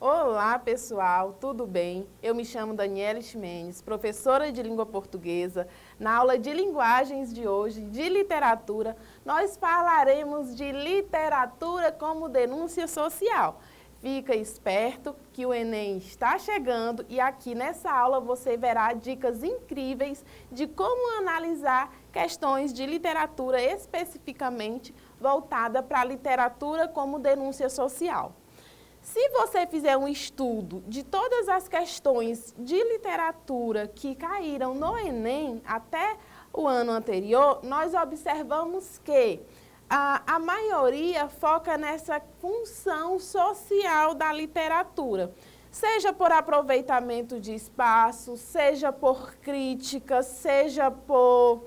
Olá, pessoal, tudo bem? Eu me chamo Daniela Ximenes, professora de língua portuguesa. Na aula de linguagens de hoje, de literatura, nós falaremos de literatura como denúncia social. Fica esperto que o Enem está chegando e aqui nessa aula você verá dicas incríveis de como analisar questões de literatura especificamente voltada para a literatura como denúncia social. Se você fizer um estudo de todas as questões de literatura que caíram no Enem até o ano anterior, nós observamos que a maioria foca nessa função social da literatura, seja por aproveitamento de espaço, seja por críticas, seja por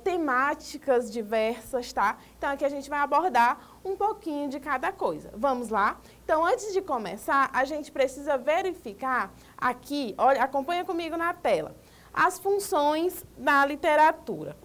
temáticas diversas, tá? Então, aqui a gente vai abordar um pouquinho de cada coisa. Vamos lá? Então, antes de começar, a gente precisa verificar aqui, olha, acompanha comigo na tela, as funções da literatura.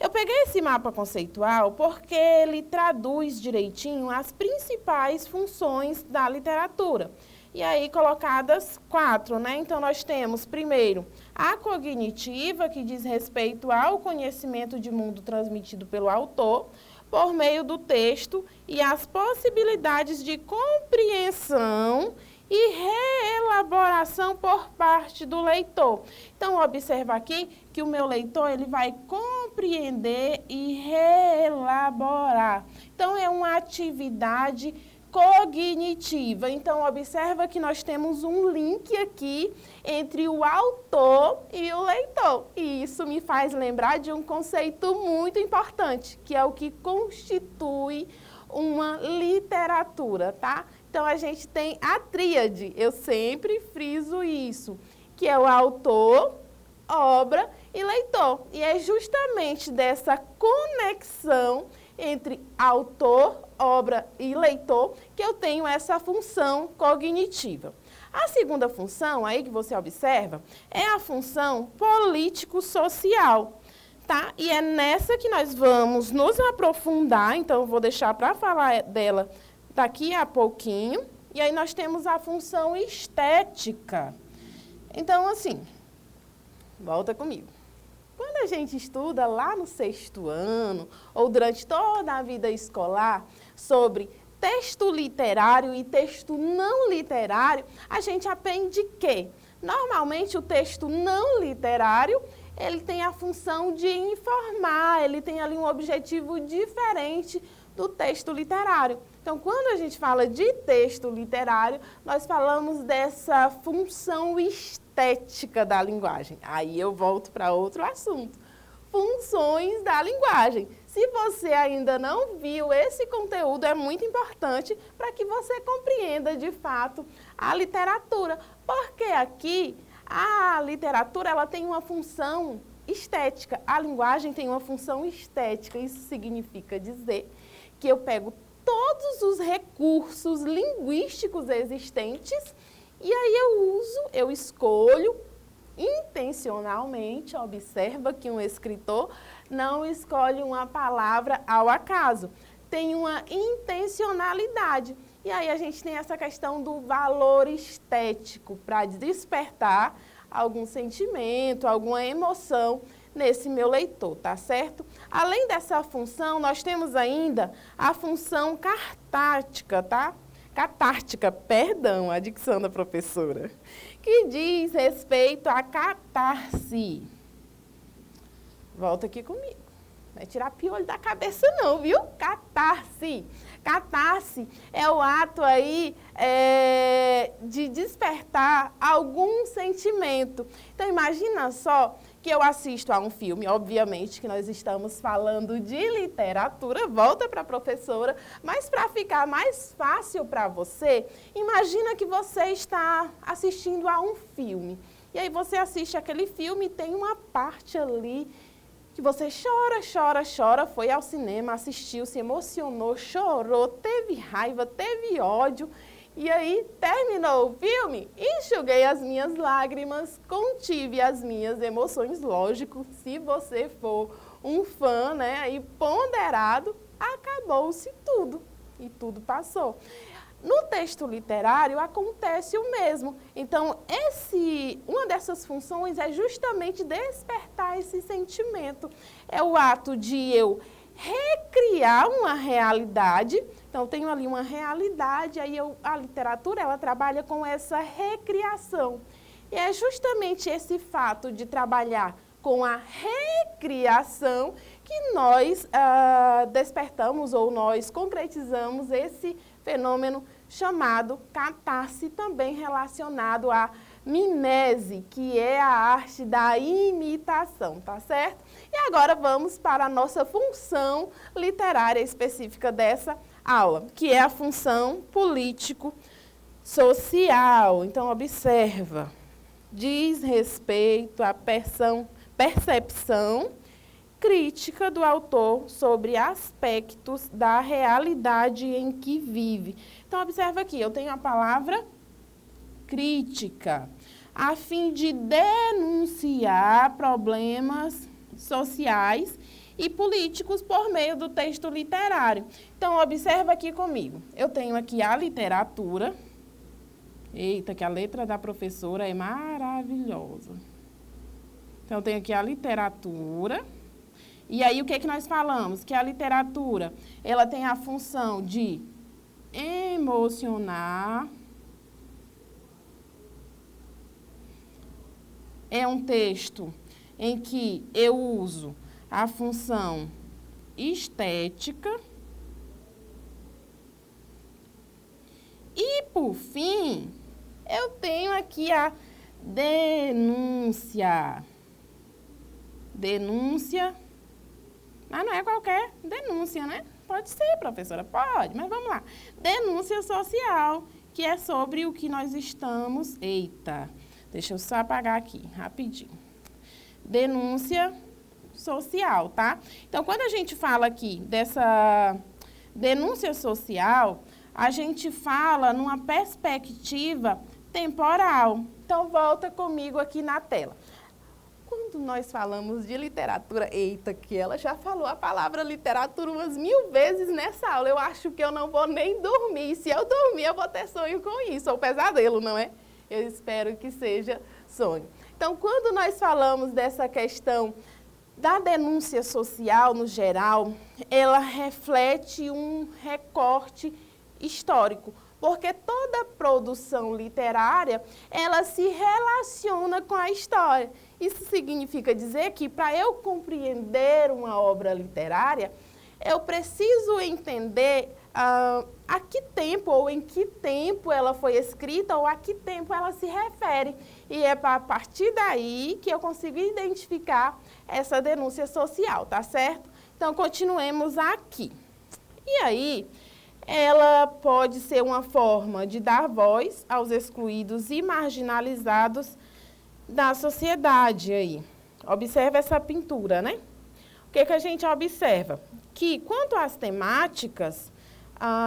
Eu peguei esse mapa conceitual porque ele traduz direitinho as principais funções da literatura. E aí, colocadas 4, né? Então, nós temos, primeiro, a cognitiva, que diz respeito ao conhecimento de mundo transmitido pelo autor, por meio do texto, e as possibilidades de compreensão e reelaboração por parte do leitor. Então, observa aqui que o meu leitor ele vai compreender e reelaborar. Então, é uma atividade cognitiva. Então, observa que nós temos um link aqui entre o autor e o leitor. E isso me faz lembrar de um conceito muito importante, que é o que constitui uma literatura, tá? Então, a gente tem a tríade, eu sempre friso isso, que é o autor, obra e leitor. E é justamente dessa conexão entre autor, obra e leitor que eu tenho essa função cognitiva. A segunda função aí que você observa é a função político-social, tá? E é nessa que nós vamos nos aprofundar, então eu vou deixar para falar dela daqui a pouquinho. E aí nós temos a função estética. Então, assim, volta comigo. Quando a gente estuda lá no 6º ano, ou durante toda a vida escolar, sobre texto literário e texto não literário, a gente aprende que, normalmente, o texto não literário, ele tem a função de informar, ele tem ali um objetivo diferente do texto literário. Então, quando a gente fala de texto literário, nós falamos dessa função estética da linguagem. Aí eu volto para outro assunto. Funções da linguagem. Se você ainda não viu esse conteúdo, é muito importante para que você compreenda de fato a literatura. Porque aqui a literatura ela tem uma função estética, a linguagem tem uma função estética. Isso significa dizer que eu pego todos os recursos linguísticos existentes e aí eu escolho intencionalmente, observa que um escritor não escolhe uma palavra ao acaso, tem uma intencionalidade. E aí a gente tem essa questão do valor estético para despertar algum sentimento, alguma emoção nesse meu leitor, tá certo? Além dessa função, nós temos ainda a função catártica, tá? Catártica, perdão, a dicção da professora, que diz respeito à catarse. Volta aqui comigo. Não vai tirar piolho da cabeça não, viu? Catarse. Catarse é o ato aí de despertar algum sentimento. Então, imagina só que eu assisto a um filme, obviamente que nós estamos falando de literatura, volta para a professora, mas para ficar mais fácil para você, imagina que você está assistindo a um filme. E aí você assiste aquele filme e tem uma parte ali que você chora, foi ao cinema, assistiu, se emocionou, chorou, teve raiva, teve ódio. E aí, terminou o filme, enxuguei as minhas lágrimas, contive as minhas emoções, lógico, se você for um fã, né, aí ponderado, acabou-se tudo, e tudo passou. no texto literário acontece o mesmo. Então, uma dessas funções é justamente despertar esse sentimento. É o ato de eu recriar uma realidade. Então, eu tenho ali uma realidade, aí a literatura ela trabalha com essa recriação. E é justamente esse fato de trabalhar com a recriação que nós despertamos ou nós concretizamos esse fenômeno chamado catarse, também relacionado à mimese, que é a arte da imitação, tá certo? E agora vamos para a nossa função literária específica dessa aula, que é a função político-social. Então, observa, diz respeito à percepção crítica do autor sobre aspectos da realidade em que vive. Então, observa aqui, eu tenho a palavra crítica, a fim de denunciar problemas sociais e políticos por meio do texto literário. Então, observa aqui comigo. Eu tenho aqui a literatura. Eita, que a letra da professora é maravilhosa. Então, eu tenho aqui a literatura. E aí, o que é que nós falamos? Que a literatura, ela tem a função de emocionar. É um texto em que eu uso a função estética. E, por fim, eu tenho aqui a denúncia. Denúncia. Mas não é qualquer denúncia, né? Pode ser, professora, pode, mas vamos lá. Denúncia social, que é sobre o que nós estamos... Eita, deixa eu só apagar aqui, rapidinho. Denúncia social, tá? Então, quando a gente fala aqui dessa denúncia social, a gente fala numa perspectiva temporal. Então, volta comigo aqui na tela. Quando nós falamos de literatura, eita, que ela já falou a palavra literatura umas 1000 vezes nessa aula. Eu acho que eu não vou nem dormir. Se eu dormir, eu vou ter sonho com isso, ou pesadelo, não é? Eu espero que seja sonho. Então, quando nós falamos dessa questão da denúncia social, no geral, ela reflete um recorte histórico, porque toda produção literária, ela se relaciona com a história. Isso significa dizer que, para eu compreender uma obra literária, eu preciso entender a que tempo ou em que tempo ela foi escrita ou a que tempo ela se refere. E é a partir daí que eu consigo identificar essa denúncia social, tá certo? Então, continuemos aqui. E aí, ela pode ser uma forma de dar voz aos excluídos e marginalizados da sociedade aí. Observa essa pintura, né? O que a gente observa? Que, quanto às temáticas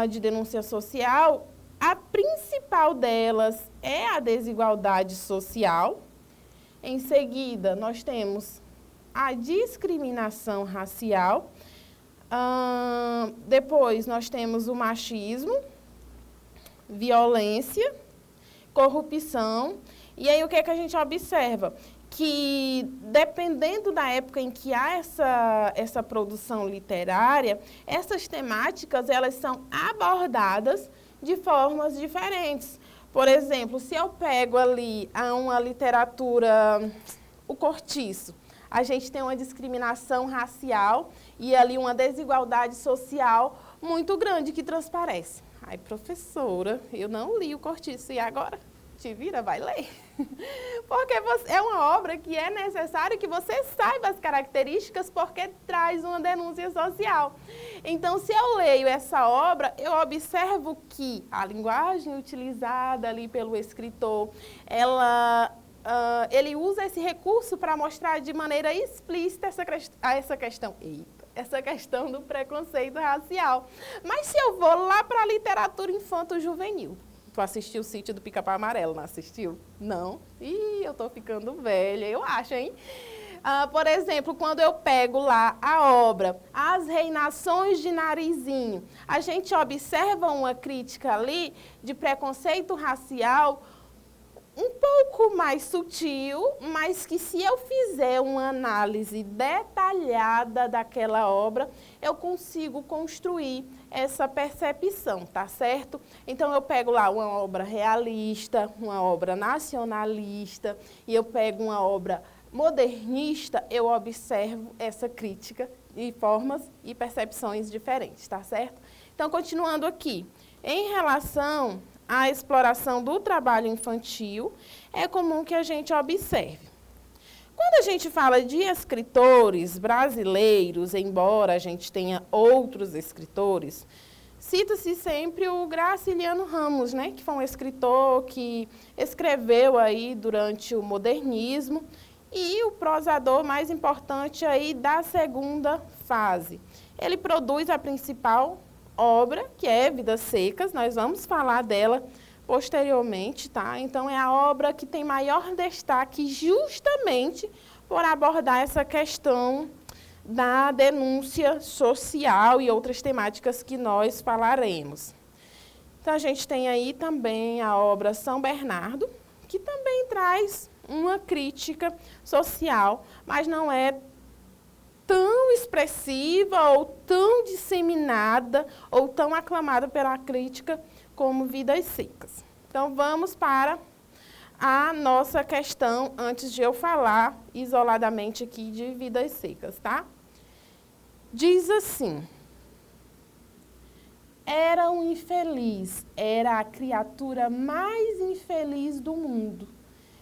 de denúncia social, a principal delas é a desigualdade social. Em seguida, nós temos a discriminação racial. Depois, nós temos o machismo, violência, corrupção. E aí, o que a gente observa? Que, dependendo da época em que há essa produção literária, essas temáticas, elas são abordadas de formas diferentes. Por exemplo, se eu pego ali uma literatura, o Cortiço, a gente tem uma discriminação racial e ali uma desigualdade social muito grande que transparece. Ai, professora, eu não li o Cortiço, e agora? Te vira, vai ler. Porque é uma obra que é necessário que você saiba as características, porque traz uma denúncia social. Então, se eu leio essa obra, eu observo que a linguagem utilizada ali pelo escritor, ele usa esse recurso para mostrar de maneira explícita essa questão do preconceito racial. Mas se eu vou lá para a literatura infanto-juvenil, tu assistiu o Sítio do Pica-Pau Amarelo, não assistiu? Não? Ih, eu tô ficando velha, eu acho, hein? Por exemplo, quando eu pego lá a obra As Reinações de Narizinho, a gente observa uma crítica ali de preconceito racial um pouco mais sutil, mas que se eu fizer uma análise detalhada daquela obra, eu consigo construir essa percepção, tá certo? Então eu pego lá uma obra realista, uma obra nacionalista, e eu pego uma obra modernista, eu observo essa crítica de formas e percepções diferentes, tá certo? Então, continuando aqui, em relação à exploração do trabalho infantil, é comum que a gente observe. Quando a gente fala de escritores brasileiros, embora a gente tenha outros escritores, cita-se sempre o Graciliano Ramos, né, que foi um escritor que escreveu aí durante o modernismo e o prosador mais importante aí da segunda fase. Ele produz a principal obra, que é Vidas Secas, nós vamos falar dela posteriormente, tá? Então, é a obra que tem maior destaque justamente por abordar essa questão da denúncia social e outras temáticas que nós falaremos. Então, a gente tem aí também a obra São Bernardo, que também traz uma crítica social, mas não é tão expressiva ou tão disseminada ou tão aclamada pela crítica como Vidas Secas. Então, vamos para a nossa questão, antes de eu falar isoladamente aqui de Vidas Secas, tá? Diz assim: era um infeliz, era a criatura mais infeliz do mundo.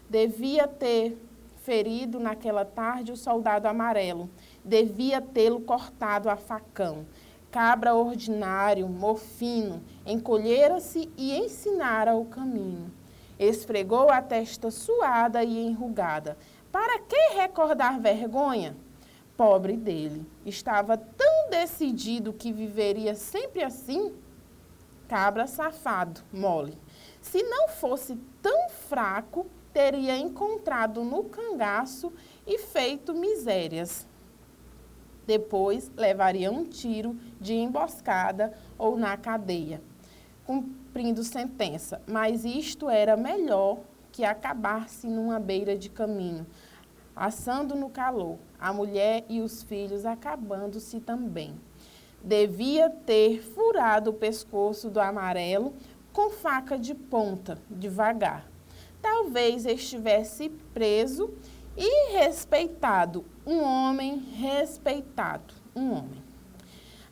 Devia ter ferido naquela tarde o soldado amarelo, devia tê-lo cortado a facão. Cabra ordinário, mofino, encolhera-se e ensinara o caminho. Esfregou a testa suada e enrugada. Para que recordar vergonha? Pobre dele, estava tão decidido que viveria sempre assim. Cabra safado, mole. Se não fosse tão fraco, teria encontrado no cangaço e feito misérias. Depois levaria um tiro de emboscada ou na cadeia, cumprindo sentença. Mas isto era melhor que acabar-se numa beira de caminho, assando no calor, a mulher e os filhos acabando-se também. Devia ter furado o pescoço do amarelo com faca de ponta, devagar. Talvez estivesse preso e respeitado, um homem respeitado, um homem.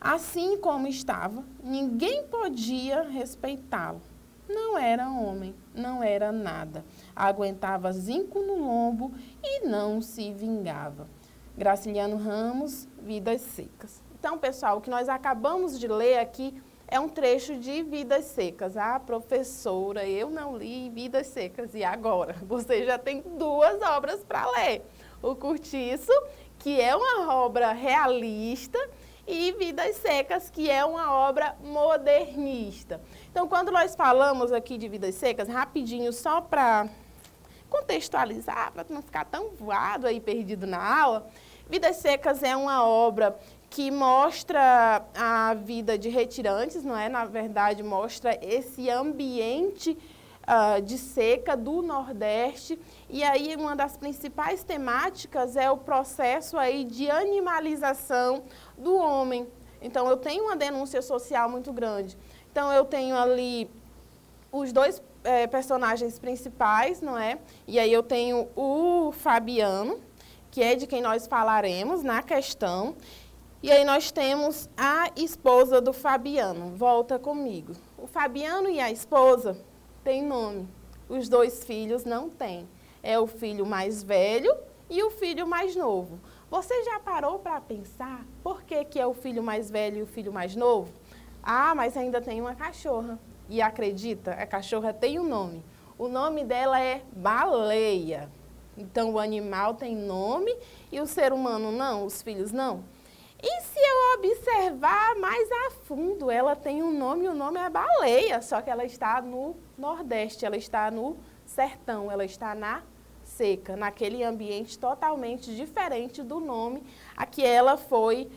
Assim como estava, ninguém podia respeitá-lo. Não era homem, não era nada. Aguentava zinco no lombo e não se vingava. Graciliano Ramos, Vidas Secas. Então, pessoal, o que nós acabamos de ler aqui é um trecho de Vidas Secas. Ah, professora, eu não li Vidas Secas. E agora? Você já tem duas obras para ler. O Curtiço, que é uma obra realista, e Vidas Secas, que é uma obra modernista. Então, quando nós falamos aqui de Vidas Secas, rapidinho, só para contextualizar, para não ficar tão voado aí, perdido na aula, Vidas Secas é uma obra que mostra a vida de retirantes, não é? Na verdade, mostra esse ambiente de seca do Nordeste. E aí, uma das principais temáticas é o processo aí de animalização do homem. Então, eu tenho uma denúncia social muito grande. Então, eu tenho ali os dois personagens principais, não é? E aí, eu tenho o Fabiano, que é de quem nós falaremos na questão. E aí nós temos a esposa do Fabiano. Volta comigo. O Fabiano e a esposa têm nome. Os dois filhos não têm. É o filho mais velho e o filho mais novo. Você já parou para pensar por que é o filho mais velho e o filho mais novo? Ah, mas ainda tem uma cachorra. E acredita, a cachorra tem um nome. O nome dela é Baleia. Então, o animal tem nome e o ser humano não, os filhos não. E se eu observar mais a fundo, ela tem um nome, o nome é Baleia, só que ela está no Nordeste, ela está no sertão, ela está na seca, naquele ambiente totalmente diferente do nome a que ela foi,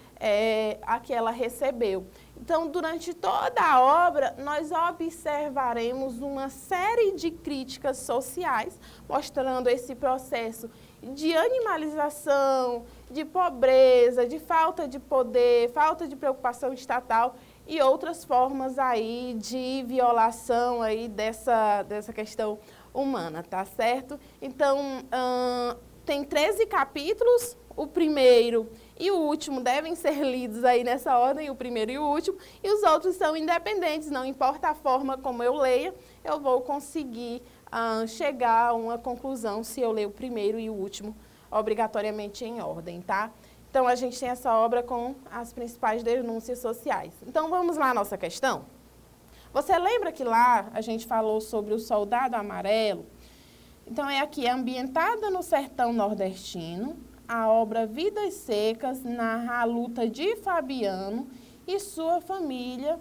a que ela recebeu. Então, durante toda a obra, nós observaremos uma série de críticas sociais, mostrando esse processo de animalização, de pobreza, de falta de poder, falta de preocupação estatal e outras formas aí de violação aí dessa questão humana, tá certo? Então, tem 13 capítulos, o primeiro e o último devem ser lidos aí nessa ordem, o primeiro e o último, e os outros são independentes, não importa a forma como eu leia, eu vou conseguir chegar a uma conclusão se eu ler o primeiro e o último obrigatoriamente em ordem, tá? Então, a gente tem essa obra com as principais denúncias sociais. Então, vamos lá à nossa questão? Você lembra que lá a gente falou sobre o soldado amarelo? Então, é aqui, ambientada no sertão nordestino, a obra Vidas Secas narra a luta de Fabiano e sua família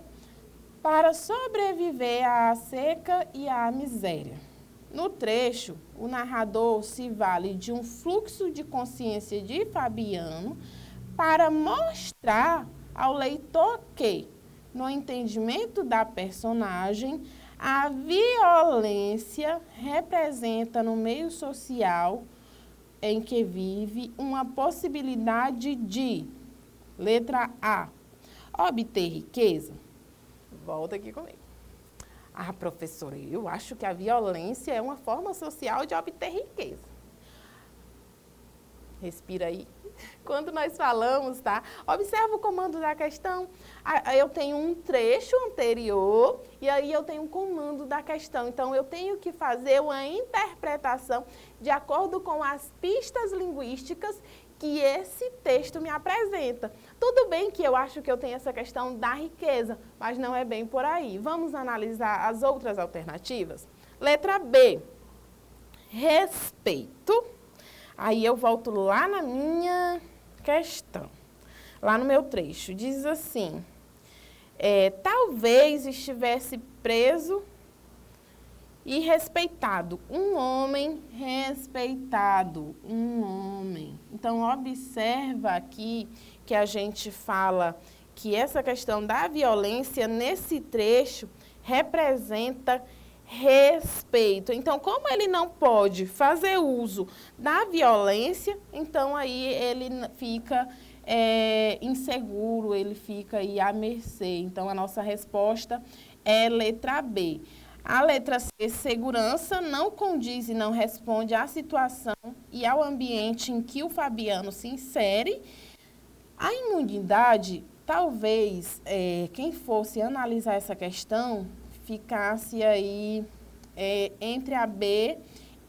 para sobreviver à seca e à miséria. No trecho, o narrador se vale de um fluxo de consciência de Fabiano para mostrar ao leitor que, no entendimento da personagem, a violência representa no meio social em que vive uma possibilidade de, letra A, obter riqueza. Volta aqui comigo. Ah, professora, eu acho que a violência é uma forma social de obter riqueza. Respira aí. Quando nós falamos, tá? Observa o comando da questão. Eu tenho um trecho anterior e aí eu tenho um comando da questão. Então, eu tenho que fazer uma interpretação de acordo com as pistas linguísticas que esse texto me apresenta. Tudo bem que eu acho que eu tenho essa questão da riqueza, mas não é bem por aí. Vamos analisar as outras alternativas? Letra B, respeito. Aí eu volto lá na minha questão, lá no meu trecho. Diz assim, talvez estivesse preso e respeitado. Um homem respeitado, um homem. Então, observa aqui que a gente fala que essa questão da violência nesse trecho representa respeito. Então, como ele não pode fazer uso da violência, então aí ele fica inseguro, ele fica aí à mercê. Então, a nossa resposta é letra B. A letra C, segurança, não condiz e não responde à situação e ao ambiente em que o Fabiano se insere. A imunidade, talvez, quem fosse analisar essa questão, ficasse aí entre a B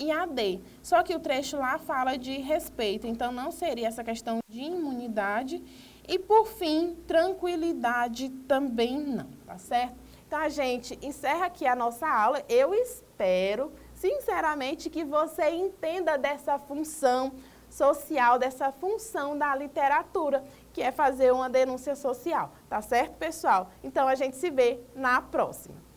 e a D. Só que o trecho lá fala de respeito, então não seria essa questão de imunidade. E, por fim, tranquilidade também não, tá certo? Então, a gente encerra aqui a nossa aula. Eu espero, sinceramente, que você entenda dessa função social, dessa função da literatura, que é fazer uma denúncia social. Tá certo, pessoal? Então, a gente se vê na próxima.